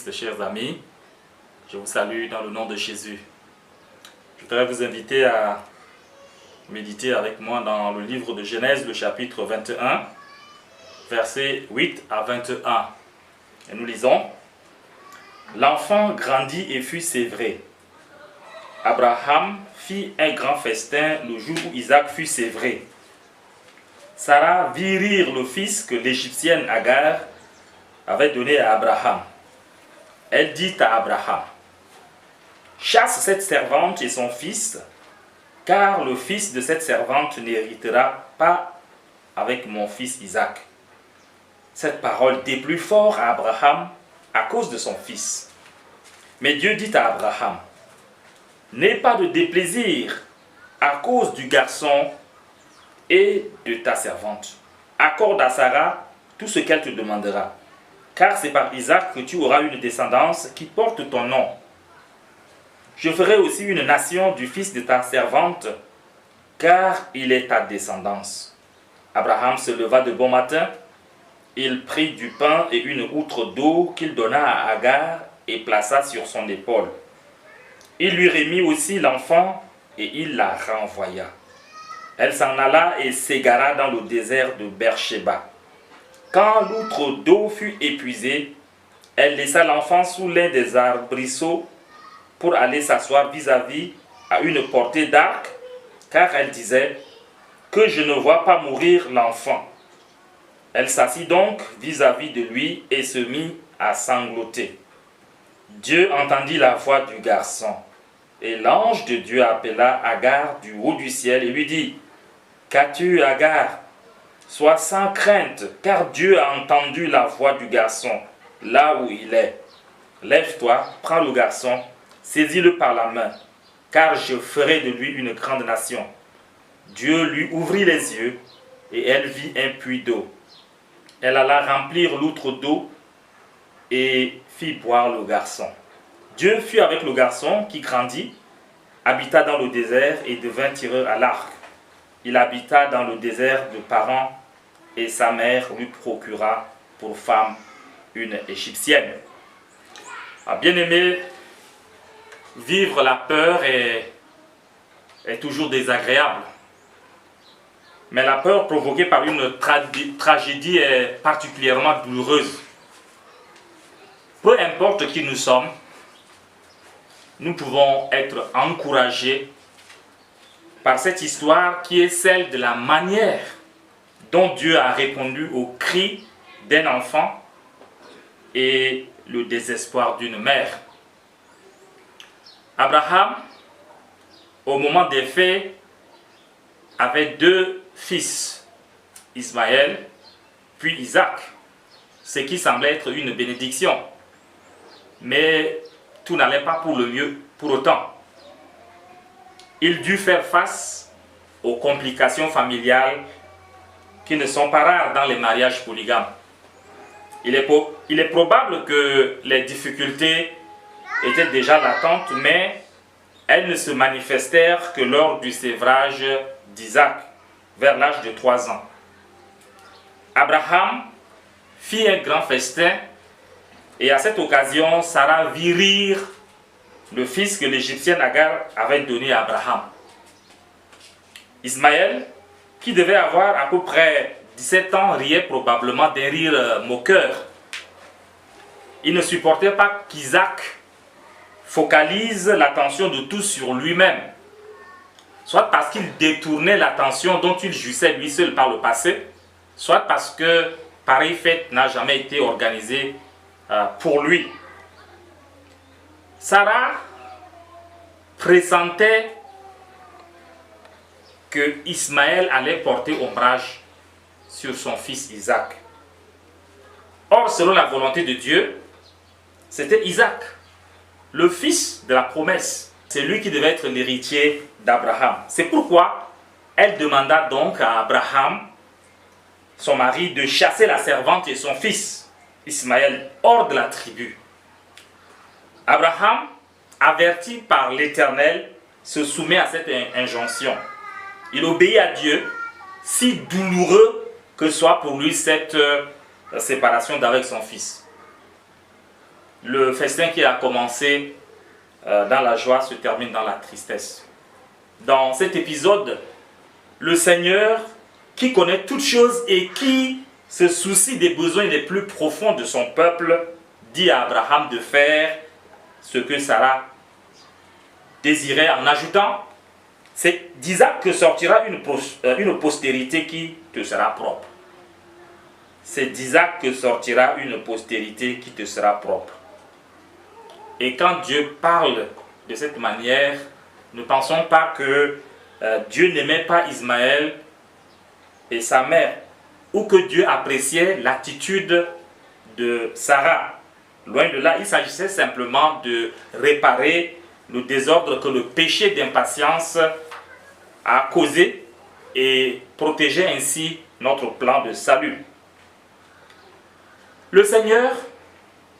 Christ, chers amis. Je vous salue dans le nom de Jésus. Je voudrais vous inviter à méditer avec moi dans le livre de Genèse, le chapitre 21, versets 8 à 21. Et nous lisons: L'enfant grandit et fut sévré. Abraham fit un grand festin le jour où Isaac fut sévré. Sarah vit rire le fils que l'Égyptienne Agar avait donné à Abraham. Elle dit à Abraham: chasse cette servante et son fils, car le fils de cette servante n'héritera pas avec mon fils Isaac. Cette parole déplut fort à Abraham à cause de son fils. Mais Dieu dit à Abraham: n'aie pas de déplaisir à cause du garçon et de ta servante. Accorde à Sarah tout ce qu'elle te demandera, car c'est par Isaac que tu auras une descendance qui porte ton nom. Je ferai aussi une nation du fils de ta servante, car il est ta descendance. Abraham se leva de bon matin, il prit du pain et une outre d'eau qu'il donna à Agar et plaça sur son épaule. Il lui remit aussi l'enfant et il la renvoya. Elle s'en alla et s'égara dans le désert de Beersheba. Quand l'outre d'eau fut épuisée, elle laissa l'enfant sous l'un des arbrisseaux pour aller s'asseoir vis-à-vis à une portée d'arc, car elle disait: que je ne vois pas mourir l'enfant. Elle s'assit donc vis-à-vis de lui et se mit à sangloter. Dieu entendit la voix du garçon, et l'ange de Dieu appela Agar du haut du ciel et lui dit: qu'as-tu, Agar? Sois sans crainte, car Dieu a entendu la voix du garçon là où il est. Lève-toi, prends le garçon, saisis-le par la main, car je ferai de lui une grande nation. Dieu lui ouvrit les yeux, et elle vit un puits d'eau. Elle alla remplir l'outre d'eau et fit boire le garçon. Dieu fut avec le garçon qui grandit, habita dans le désert et devint tireur à l'arc. Il habita dans le désert de Paran, et sa mère lui procura pour femme une Égyptienne. Bien-aimé, vivre la peur est toujours désagréable. Mais la peur provoquée par une tragédie est particulièrement douloureuse. Peu importe qui nous sommes, nous pouvons être encouragés par cette histoire qui est celle de la manière dont Dieu a répondu au cri d'un enfant et le désespoir d'une mère. Abraham, au moment des faits, avait deux fils, Ismaël puis Isaac, ce qui semblait être une bénédiction. Mais tout n'allait pas pour le mieux pour autant. Il dut faire face aux complications familiales qui ne sont pas rares dans les mariages polygames. Il est probable que les difficultés étaient déjà latentes, mais elles ne se manifestèrent que lors du sévrage d'Isaac, vers l'âge de 3 ans. Abraham fit un grand festin, et à cette occasion, Sarah vit rire le fils que l'Égyptienne Agar avait donné à Abraham. Ismaël, qui devait avoir à peu près 17 ans, riait probablement d'un rire moqueur. Il ne supportait pas qu'Isaac focalise l'attention de tous sur lui-même, soit parce qu'il détournait l'attention dont il jouissait lui seul par le passé, soit parce que pareille fête n'a jamais été organisée pour lui. Sarah pressentait que Ismaël allait porter ombrage sur son fils Isaac. Or, selon la volonté de Dieu, c'était Isaac, le fils de la promesse. C'est lui qui devait être l'héritier d'Abraham. C'est pourquoi elle demanda donc à Abraham, son mari, de chasser la servante et son fils, Ismaël, hors de la tribu. Abraham, averti par l'Éternel, se soumet à cette injonction. Il obéit à Dieu, si douloureux que soit pour lui cette séparation d'avec son fils. Le festin qui a commencé dans la joie se termine dans la tristesse. Dans cet épisode, le Seigneur, qui connaît toutes choses et qui se soucie des besoins les plus profonds de son peuple, dit à Abraham de faire ce que Sarah désirait en ajoutant: c'est d'Isaac que sortira une postérité qui te sera propre. C'est d'Isaac que sortira une postérité qui te sera propre. Et quand Dieu parle de cette manière, ne pensons pas que Dieu n'aimait pas Ismaël et sa mère, ou que Dieu appréciait l'attitude de Sarah. Loin de là, il s'agissait simplement de réparer le désordre que le péché d'impatience a causé et protéger ainsi notre plan de salut. Le Seigneur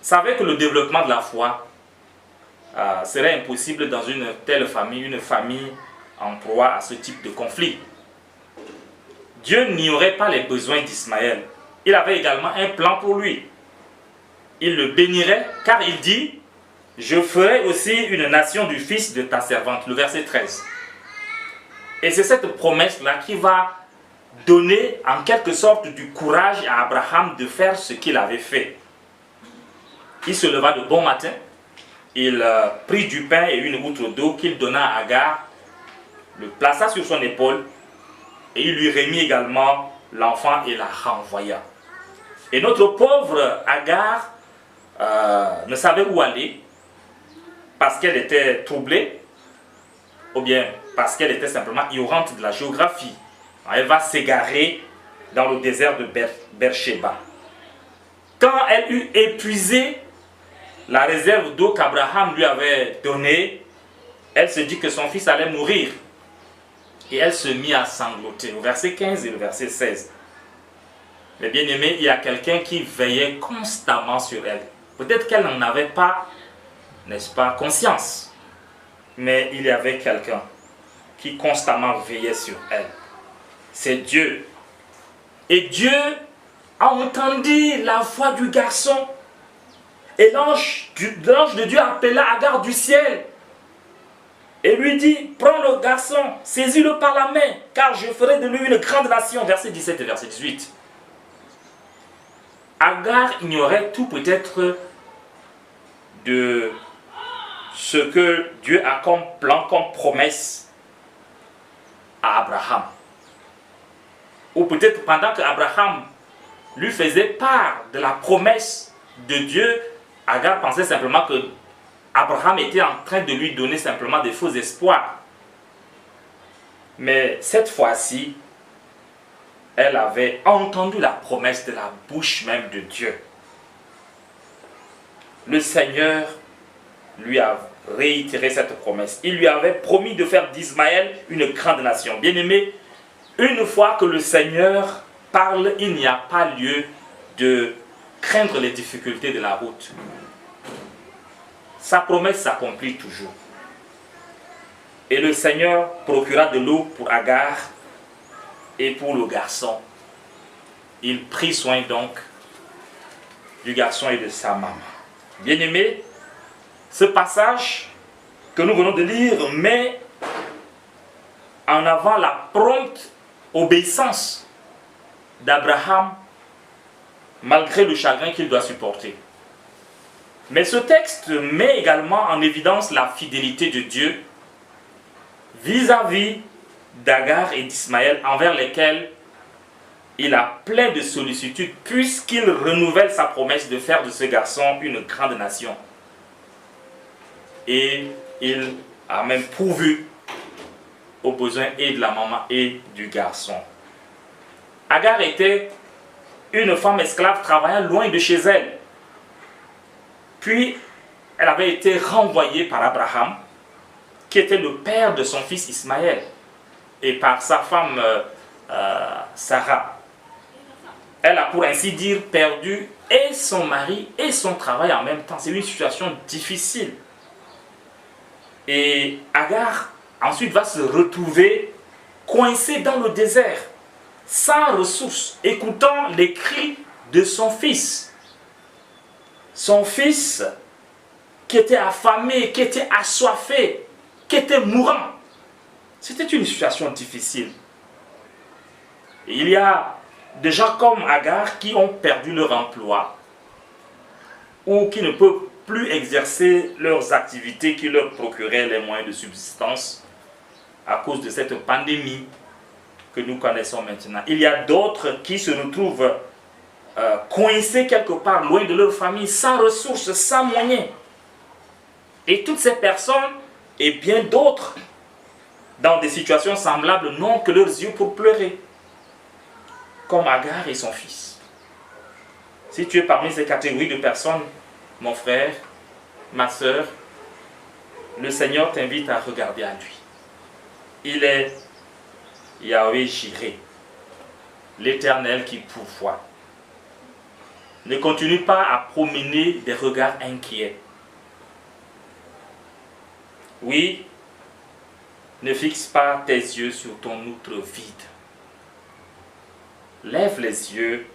savait que le développement de la foi serait impossible dans une telle famille, une famille en proie à ce type de conflit. Dieu n'ignorait pas les besoins d'Ismaël. Il avait également un plan pour lui. Il le bénirait car il dit: je ferai aussi une nation du fils de ta servante. Le verset 13. Et c'est cette promesse-là qui va donner en quelque sorte du courage à Abraham de faire ce qu'il avait fait. Il se leva de bon matin, il prit du pain et une outre d'eau qu'il donna à Agar, le plaça sur son épaule et il lui remit également l'enfant et la renvoya. Et notre pauvre Agar ne savait où aller parce qu'elle était troublée ou bien parce qu'elle était simplement ignorante de la géographie. Elle va s'égarer dans le désert de Beersheba. Quand elle eut épuisé la réserve d'eau qu'Abraham lui avait donnée, elle se dit que son fils allait mourir. Et elle se mit à sangloter. Au verset 15 et le verset 16. Mais bien aimé, il y a quelqu'un qui veillait constamment sur elle. Peut-être qu'elle n'en avait pas, n'est-ce pas, conscience. Mais il y avait quelqu'un qui constamment veillait sur elle. C'est Dieu. Et Dieu a entendu la voix du garçon. Et l'ange de Dieu appela Agar du ciel. Et lui dit: prends le garçon, saisis-le par la main, car je ferai de lui une grande nation. Verset 17 et verset 18. Agar ignorait tout peut-être de ce que Dieu a comme plan, comme promesse à Abraham. Ou peut-être pendant que Abraham lui faisait part de la promesse de Dieu, Agar pensait simplement que Abraham était en train de lui donner simplement des faux espoirs. Mais cette fois-ci, elle avait entendu la promesse de la bouche même de Dieu. Le Seigneur lui a réitéré cette promesse. Il lui avait promis de faire d'Ismaël une grande nation. Bien-aimé, une fois que le Seigneur parle, il n'y a pas lieu de craindre les difficultés de la route. Sa promesse s'accomplit toujours. Et le Seigneur procura de l'eau pour Agar et pour le garçon. Il prit soin donc du garçon et de sa maman. Bien-aimé, ce passage que nous venons de lire met en avant la prompte obéissance d'Abraham malgré le chagrin qu'il doit supporter. Mais ce texte met également en évidence la fidélité de Dieu vis-à-vis d'Agar et d'Ismaël, envers lesquels il a plein de sollicitude puisqu'il renouvelle sa promesse de faire de ce garçon une grande nation. Et il a même pourvu aux besoins et de la maman et du garçon. Agar était une femme esclave travaillant loin de chez elle. Puis, elle avait été renvoyée par Abraham, qui était le père de son fils Ismaël, et par sa femme Sarah. Elle a pour ainsi dire perdu et son mari et son travail en même temps. C'est une situation difficile. Et Agar ensuite va se retrouver coincée dans le désert, sans ressources, écoutant les cris de son fils. Son fils qui était affamé, qui était assoiffé, qui était mourant. C'était une situation difficile. Et il y a des gens comme Agar qui ont perdu leur emploi ou qui ne peuvent plus exercer leurs activités qui leur procuraient les moyens de subsistance à cause de cette pandémie que nous connaissons maintenant. Il y a d'autres qui se retrouvent coincés quelque part, loin de leur famille, sans ressources, sans moyens. Et toutes ces personnes, et bien d'autres, dans des situations semblables, n'ont que leurs yeux pour pleurer, comme Agar et son fils. Si tu es parmi ces catégories de personnes, mon frère, ma soeur, le Seigneur t'invite à regarder à lui. Il est Yahweh Jireh, l'Éternel qui pourvoit. Ne continue pas à promener des regards inquiets. Oui, ne fixe pas tes yeux sur ton outre vide. Lève les yeux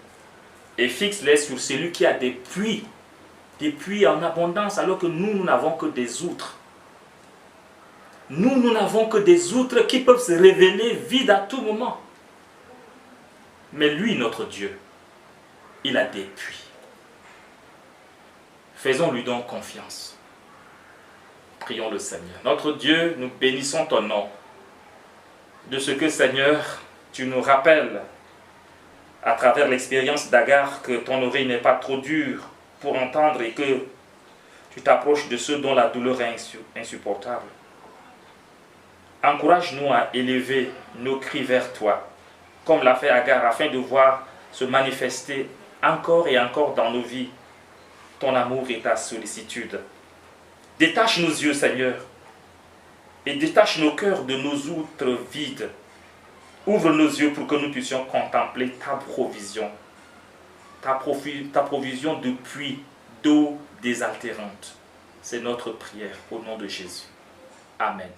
et fixe-les sur celui qui a des puits en abondance, alors que nous n'avons que des outres. Nous n'avons que des outres qui peuvent se révéler vides à tout moment. Mais lui, notre Dieu, il a des puits. Faisons-lui donc confiance. Prions le Seigneur. Notre Dieu, nous bénissons ton nom de ce que, Seigneur, tu nous rappelles à travers l'expérience d'Agar que ton oreille n'est pas trop dure pour entendre et que tu t'approches de ceux dont la douleur est insupportable. Encourage-nous à élever nos cris vers toi, comme l'a fait Agar, afin de voir se manifester encore et encore dans nos vies ton amour et ta sollicitude. Détache nos yeux, Seigneur, et détache nos cœurs de nos outres vides. Ouvre nos yeux pour que nous puissions contempler ta provision de puits d'eau désaltérante. C'est notre prière au nom de Jésus. Amen.